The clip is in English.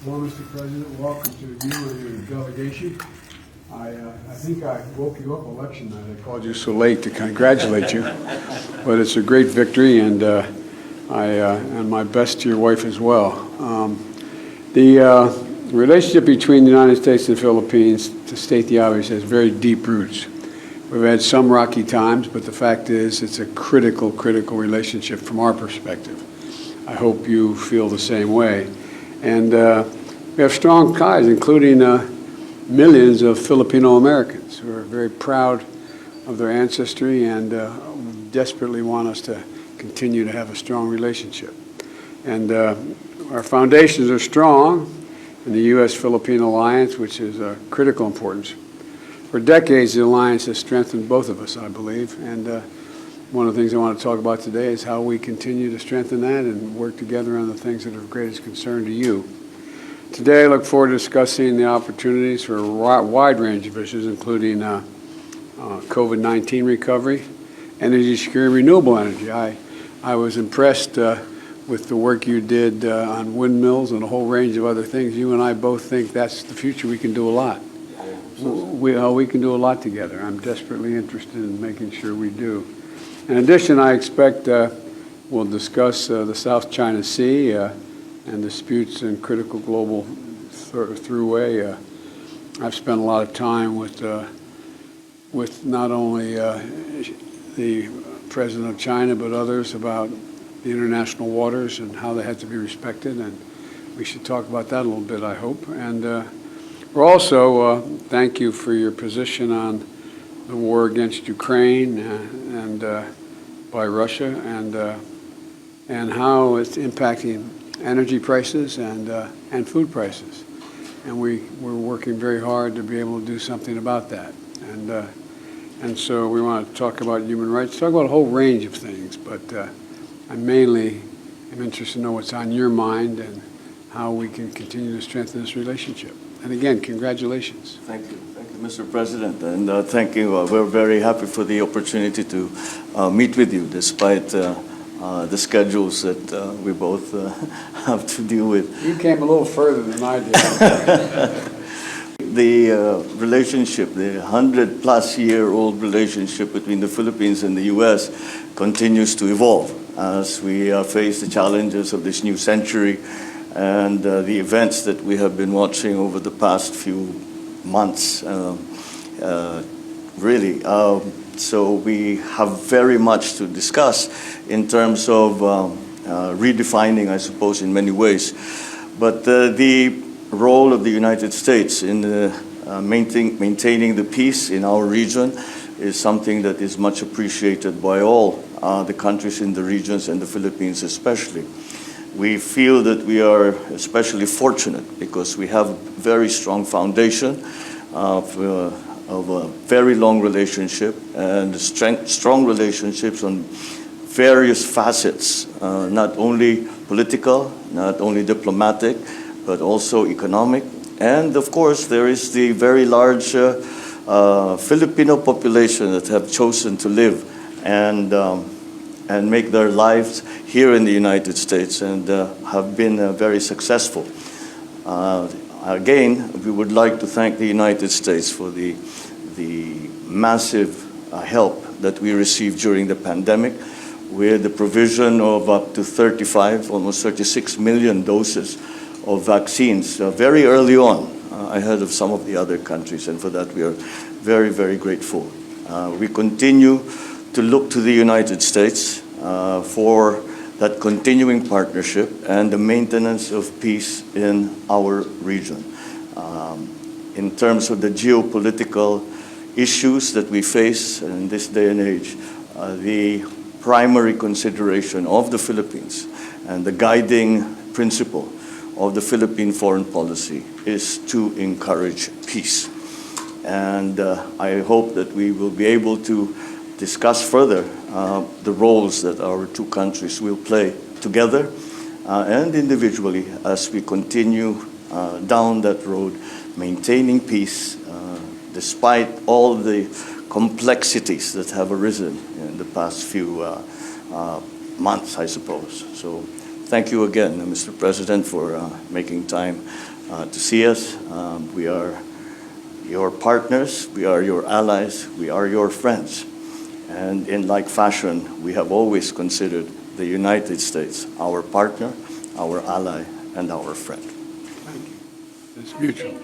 Well, Mr. President, welcome to you and your delegation. I think I woke you up election night. I called you so late to congratulate you, but it's a great victory, and and my best to your wife as well. The relationship between the United States and the Philippines, to state the obvious, has very deep roots. We've had some rocky times, but the fact is it's a critical relationship from our perspective. I hope you feel the same way. And we have strong ties, including millions of Filipino Americans who are very proud of their ancestry and desperately want us to continue to have a strong relationship. And our foundations are strong in the U.S.-Filipino alliance, which is of critical importance. For decades, the alliance has strengthened both of us, I believe. And one of the things I want to talk about today is how we continue to strengthen that and work together on the things that are of greatest concern to you. Today, I look forward to discussing the opportunities for a wide range of issues, including COVID-19 recovery, energy security, renewable energy. I was impressed with the work you did on windmills and a whole range of other things. You and I both think that's the future. We can do a lot. We can do a lot together. I'm desperately interested in making sure we do. In addition, I expect we'll discuss the South China Sea and disputes in critical global throughway. I've spent a lot of time with not only the President of China but others about the international waters and how they have to be respected, and we should talk about that a little bit, I hope. And we're also thank you for your position on the war against Ukraine and by Russia and how it's impacting energy prices and food prices. And we're working very hard to be able to do something about that. And so we want to talk about human rights, talk about a whole range of things, but I mainly am interested to know what's on your mind and how we can continue to strengthen this relationship. And again, congratulations. Thank you, Mr. President, and thank you. We're very happy for the opportunity to meet with you, despite the schedules that we both have to deal with. You came a little further than I did. The relationship, the 100-plus-year-old relationship between the Philippines and the U.S. continues to evolve as we face the challenges of this new century and the events that we have been watching over the past few months, really. So we have very much to discuss in terms of redefining, I suppose, in many ways. But the role of the United States in maintaining the peace in our region is something that is much appreciated by all the countries in the regions and the Philippines especially. We feel that we are especially fortunate because we have a very strong foundation of a very long relationship and strong relationships on various facets, not only political, not only diplomatic, but also economic. And of course, there is the very large Filipino population that have chosen to live and make their lives here in the United States and have been very successful. Again, we would like to thank the United States for the massive help that we received during the pandemic with the provision of up to 35, almost 36 million doses of vaccines very early on, ahead of some of the other countries, and for that we are very, very grateful. We continue to look to the United States for that continuing partnership and the maintenance of peace in our region. In terms of the geopolitical issues that we face in this day and age, the primary consideration of the Philippines and the guiding principle of the Philippine foreign policy is to encourage peace. And I hope that we will be able to discuss further the roles that our two countries will play together and individually as we continue down that road, maintaining peace despite all the complexities that have arisen in the past few months, I suppose. So thank you again, Mr. President, for making time to see us. We are your partners, we are your allies, we are your friends. And in like fashion, we have always considered the United States our partner, our ally, and our friend. Thank you. It's mutual.